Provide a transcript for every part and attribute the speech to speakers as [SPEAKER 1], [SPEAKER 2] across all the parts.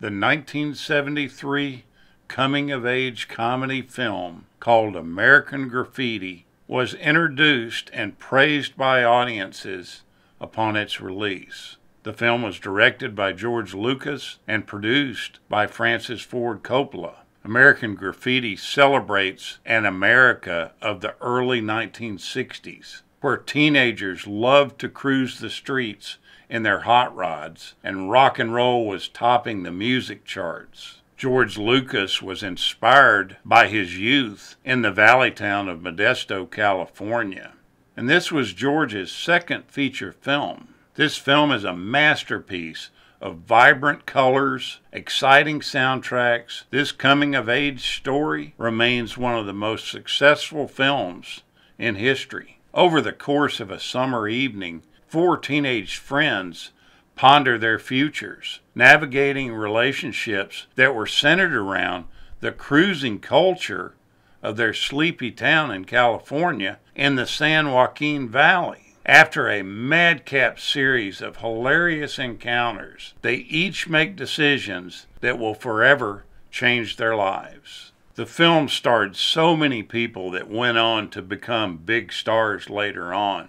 [SPEAKER 1] The 1973 coming-of-age comedy film called American Graffiti was introduced and praised by audiences upon its release. The film was directed by George Lucas and produced by Francis Ford Coppola. American Graffiti celebrates an America of the early 1960s, where teenagers loved to cruise the streets in their hot rods, and rock and roll was topping the music charts. George Lucas was inspired by his youth in the valley town of Modesto, California. And this was George's second feature film. This film is a masterpiece of vibrant colors, exciting soundtracks. This coming-of-age story remains one of the most successful films in history. Over the course of a summer evening, 4 teenage friends ponder their futures, navigating relationships that were centered around the cruising culture of their sleepy town in California in the San Joaquin Valley. After a madcap series of hilarious encounters, they each make decisions that will forever change their lives. The film starred so many people that went on to become big stars later on,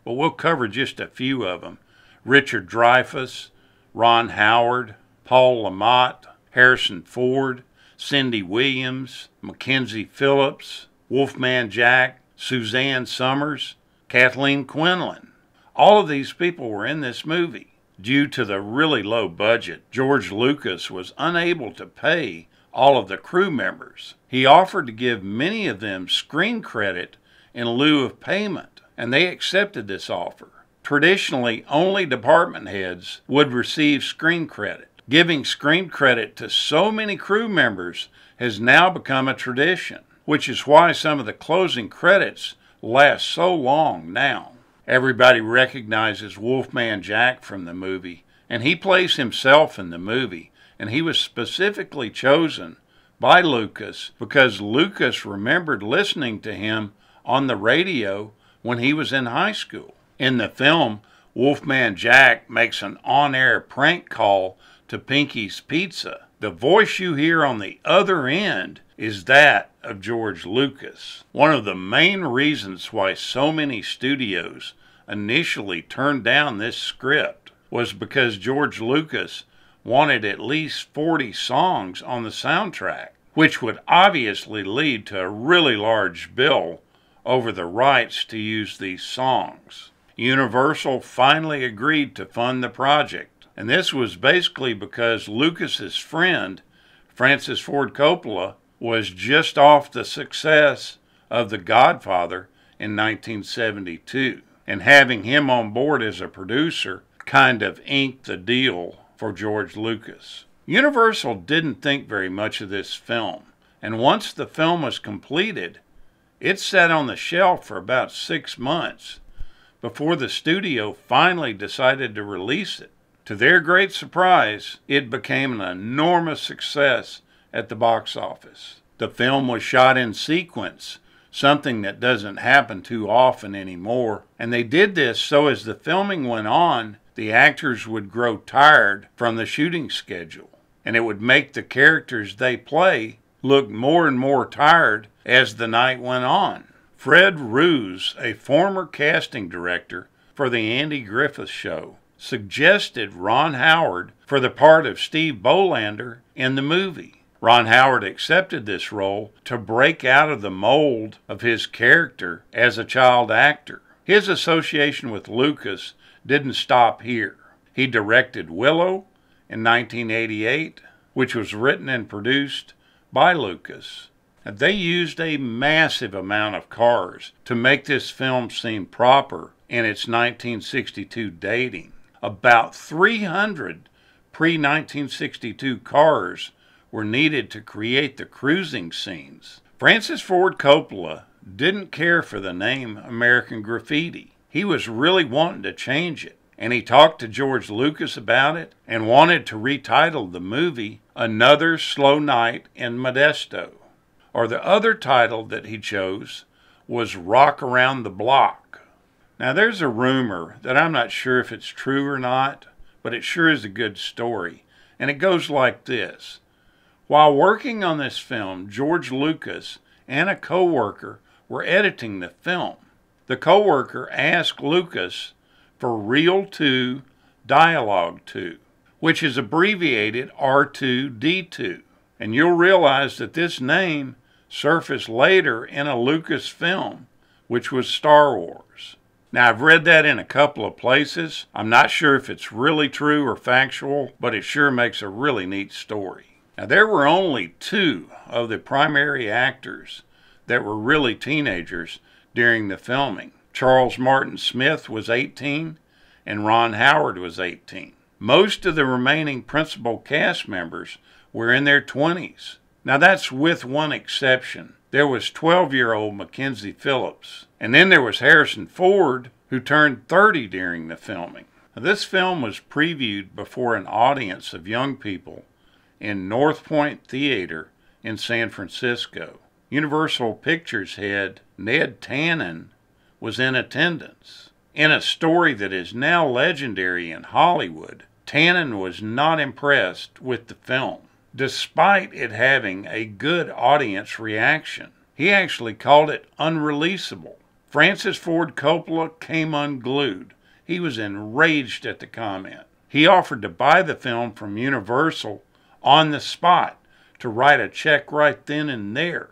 [SPEAKER 1] but we'll cover just a few of them. Richard Dreyfuss, Ron Howard, Paul Lamont, Harrison Ford, Cindy Williams, Mackenzie Phillips, Wolfman Jack, Suzanne Summers, Kathleen Quinlan. All of these people were in this movie. Due to the really low budget, George Lucas was unable to pay all of the crew members. He offered to give many of them screen credit in lieu of payment, and they accepted this offer. Traditionally, only department heads would receive screen credit. Giving screen credit to so many crew members has now become a tradition, which is why some of the closing credits last so long now. Everybody recognizes Wolfman Jack from the movie, and he plays himself in the movie, and he was specifically chosen by Lucas because Lucas remembered listening to him on the radio when he was in high school. In the film, Wolfman Jack makes an on-air prank call to Pinky's Pizza. The voice you hear on the other end is that of George Lucas. One of the main reasons why so many studios initially turned down this script was because George Lucas wanted at least 40 songs on the soundtrack, which would obviously lead to a really large bill over the rights to use these songs. Universal finally agreed to fund the project, and this was basically because Lucas's friend, Francis Ford Coppola, was just off the success of The Godfather in 1972, and having him on board as a producer kind of inked the deal for George Lucas. Universal didn't think very much of this film, and once the film was completed, it sat on the shelf for about 6 months before the studio finally decided to release it. To their great surprise, it became an enormous success at the box office. The film was shot in sequence, something that doesn't happen too often anymore, and they did this so as the filming went on, the actors would grow tired from the shooting schedule, and it would make the characters they play look more and more tired as the night went on. Fred Roos, a former casting director for the Andy Griffith Show, suggested Ron Howard for the part of Steve Bolander in the movie. Ron Howard accepted this role to break out of the mold of his character as a child actor. His association with Lucas didn't stop here. He directed Willow in 1988, which was written and produced by Lucas. They used a massive amount of cars to make this film seem proper in its 1962 dating. About 300 pre-1962 cars were needed to create the cruising scenes. Francis Ford Coppola didn't care for the name American Graffiti. He was really wanting to change it, and he talked to George Lucas about it and wanted to retitle the movie Another Slow Night in Modesto. Or the other title that he chose was Rock Around the Block. Now there's a rumor that I'm not sure if it's true or not, but it sure is a good story, and it goes like this. While working on this film, George Lucas and a co-worker were editing the film. The co-worker asked Lucas for Reel 2, Dialogue 2, which is abbreviated R2-D2. And you'll realize that this name surfaced later in a Lucas film, which was Star Wars. Now, I've read that in a couple of places. I'm not sure if it's really true or factual, but it sure makes a really neat story. Now, there were only 2 of the primary actors that were really teenagers during the filming. Charles Martin Smith was 18, and Ron Howard was 18. Most of the remaining principal cast members were in their 20s. Now, that's with one exception. There was 12-year-old Mackenzie Phillips. And then there was Harrison Ford, who turned 30 during the filming. Now, this film was previewed before an audience of young people in North Point Theater in San Francisco. Universal Pictures head Ned Tannen was in attendance. In a story that is now legendary in Hollywood, Tannen was not impressed with the film, despite it having a good audience reaction. He actually called it unreleasable. Francis Ford Coppola came unglued. He was enraged at the comment. He offered to buy the film from Universal on the spot to write a check right then and there.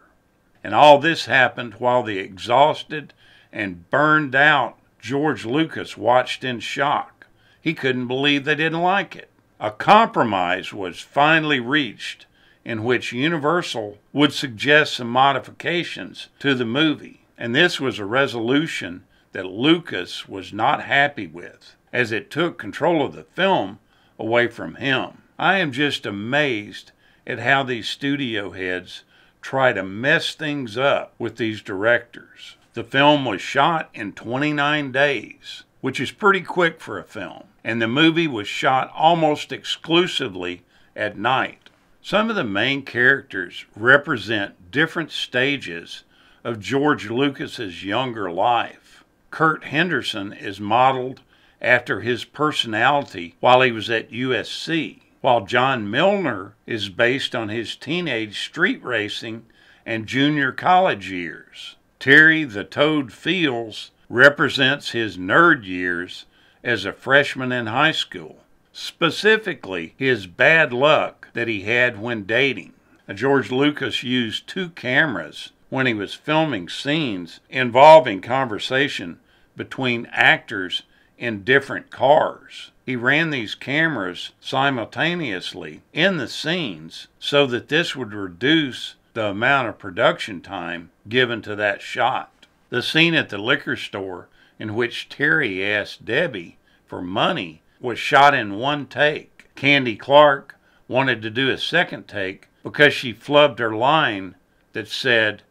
[SPEAKER 1] And all this happened while the exhausted and burned out George Lucas watched in shock. He couldn't believe they didn't like it. A compromise was finally reached in which Universal would suggest some modifications to the movie. And this was a resolution that Lucas was not happy with, as it took control of the film away from him. I am just amazed at how these studio heads try to mess things up with these directors. The film was shot in 29 days, which is pretty quick for a film, and the movie was shot almost exclusively at night. Some of the main characters represent different stages of George Lucas's younger life. Kurt Henderson is modeled after his personality while he was at USC, while John Milner is based on his teenage street racing and junior college years. Terry the Toad Fields represents his nerd years as a freshman in high school, specifically his bad luck that he had when dating. George Lucas used 2 cameras when he was filming scenes involving conversation between actors in different cars. He ran these cameras simultaneously in the scenes so that this would reduce the amount of production time given to that shot. The scene at the liquor store in which Terry asked Debbie for money was shot in 1 take. Candy Clark wanted to do a second take because she flubbed her line that said,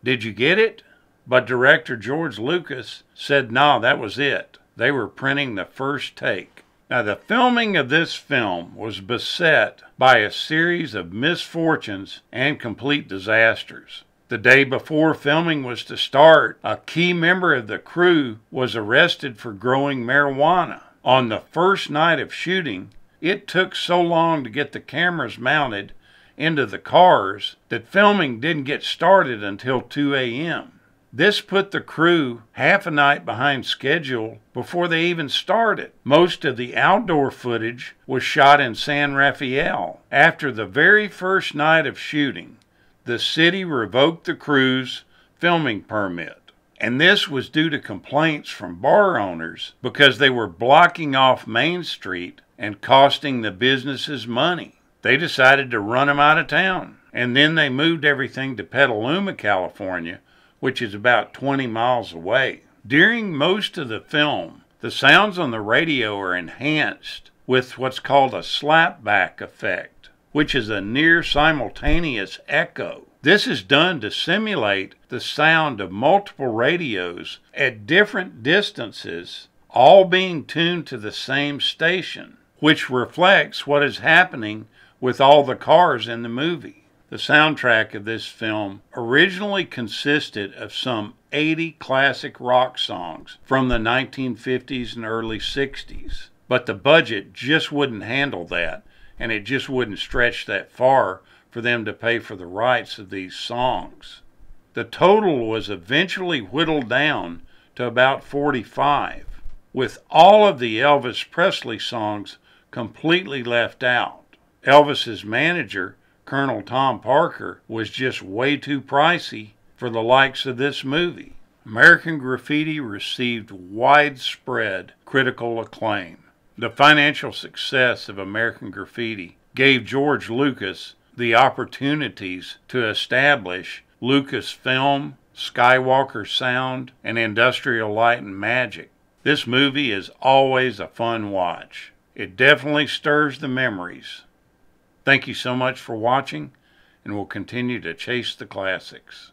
[SPEAKER 1] "Did you get it?" But director George Lucas said, no, that was it. They were printing the first take. Now, the filming of this film was beset by a series of misfortunes and complete disasters. The day before filming was to start, a key member of the crew was arrested for growing marijuana. On the first night of shooting, it took so long to get the cameras mounted into the cars that filming didn't get started until 2 a.m. This put the crew half a night behind schedule before they even started. Most of the outdoor footage was shot in San Rafael. After the very first night of shooting, the city revoked the crew's filming permit. And this was due to complaints from bar owners because they were blocking off Main Street and costing the businesses money. They decided to run them out of town. And then they moved everything to Petaluma, California, which is about 20 miles away. During most of the film, the sounds on the radio are enhanced with what's called a slapback effect, which is a near simultaneous echo. This is done to simulate the sound of multiple radios at different distances, all being tuned to the same station, which reflects what is happening with all the cars in the movie. The soundtrack of this film originally consisted of some 80 classic rock songs from the 1950s and early 60s, but the budget just wouldn't handle that, and it just wouldn't stretch that far for them to pay for the rights of these songs. The total was eventually whittled down to about 45, with all of the Elvis Presley songs completely left out. Elvis's manager, Colonel Tom Parker, was just way too pricey for the likes of this movie. American Graffiti received widespread critical acclaim. The financial success of American Graffiti gave George Lucas the opportunities to establish Lucasfilm, Skywalker Sound, and Industrial Light and Magic. This movie is always a fun watch. It definitely stirs the memories. Thank you so much for watching, and we'll continue to chase the classics.